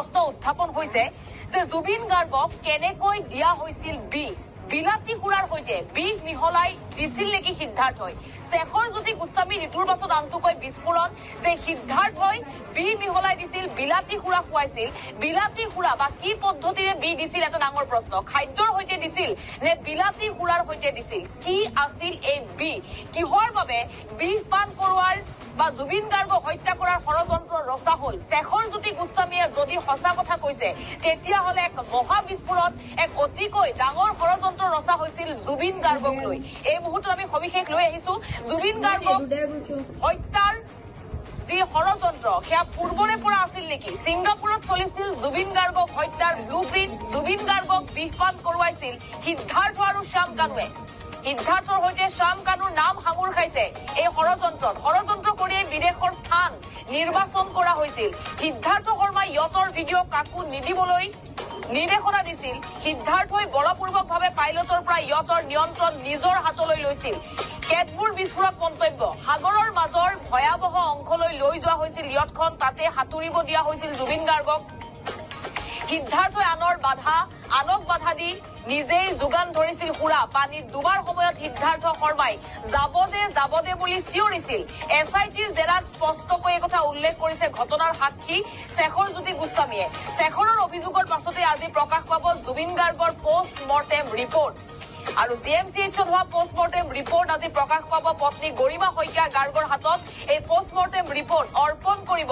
প্ৰশ্ন উত্থাপন হৈছে যে জুবিন গাৰ্গক কেনেকৈ দিয়া হৈছিল বিলাতী সুৰাৰ সৈতে বিষ মিহলাই দিছিল নেকি সিদ্ধাৰ্থই শেখৰ জ্যোতি গোস্বামী ঋতুৰ পাছত আনটোকৈ বিস্ফোৰণ যে সিদ্ধাৰ্থই বিষ মিহলাই দিছিল বিলাতী সুৰা খুৱাইছিল বিলাতী সুৰা বা কি পদ্ধতিৰে বিষ দিছিল এটা ডাঙৰ প্ৰশ্ন খাদ্যৰ সৈতে দিছিল নে বিলাতী সুৰাৰ সৈতে দিছিল কি আছিল এই বিষ কিহৰ বাবে বিষ পান কৰোৱাৰ বা জুবিন গাৰ্গক হত্যা কৰাৰ ষড়যন্ত্ৰ ৰচা হল শেখৰ জ্যোতি গোস্বামীয়ে যদি সঁচা কথা কৈছে তেতিয়াহ'লে এক মহা বিস্ফোৰণ এক অতিকৈ ডাঙৰ ষড়যন্ত্ৰ ৰচা হৈছিল জুবিন গাৰ্গক লৈ এই মুহূৰ্তত আমি সবিশেষ লৈ আহিছো জুবিন গাৰ্গক হত্যাৰ যি ষড়যন্ত্ৰ সেয়া পূৰ্বৰে পৰা আছিল নেকি ছিংগাপুৰত চলিছিল জুবিন গাৰ্গক হত্যাৰ ব্লুপ্ৰিণ্ট জুবিন গাৰ্গক বিষপান কৰোৱাইছিল সিদ্ধাৰ্থ আৰু শ্যাম কানুৱে সিদ্ধাৰ্থৰ সৈতে শ্যাম কানুৰ নাম সাঙুৰ খাইছে এই ষড়যন্ত্ৰ কৰিয়ে বিদেশৰ স্থান নিৰ্বাচন কৰা হৈছিল সিদ্ধাৰ্থ শৰ্মাই ইয়তৰ ভিডিঅ' কাকো নিদিবলৈ নিৰ্দেশনা দিছিল সিদ্ধাৰ্থই বলপূৰ্বকভাৱে পাইলটৰ পৰা ইয়তৰ নিয়ন্ত্ৰণ নিজৰ হাতলৈ লৈছিল কেতবোৰ বিস্ফোৰক মন্তব্য সাগৰৰ মাজৰ ভয়াৱহ অংশলৈ লৈ যোৱা হৈছিল ইয়তখন তাতে সাঁতুৰিব দিয়া হৈছিল জুবিন গাৰ্গক সিদ্ধাৰ্থই আনক বাধা দি নিজেই যোগান ধৰিছিল সুৰা পানীত ডুবাৰ সময়ত সিদ্ধাৰ্থ শৰ্মাই যাব দে বুলি চিঞৰিছিল SITৰ জেৰাত স্পষ্টকৈ এই কথা উল্লেখ কৰিছে ঘটনাৰ সাক্ষী শেখৰ জ্যোতি গোস্বামীয়ে শেখৰৰ অভিযোগৰ পাছতে আজি প্ৰকাশ পাব জুবিন গাৰ্গৰ পোষ্ট মৰ্টেম ৰিপৰ্ট আৰু GMCHত হোৱা পোষ্টমৰ্টেম ৰিপৰ্ট আজি প্ৰকাশ পাব পত্নী গৰিমা শইকীয়া গাৰ্গৰ হাতত এই পোষ্টমৰ্টেম ৰিপৰ্ট অৰ্পণ কৰিব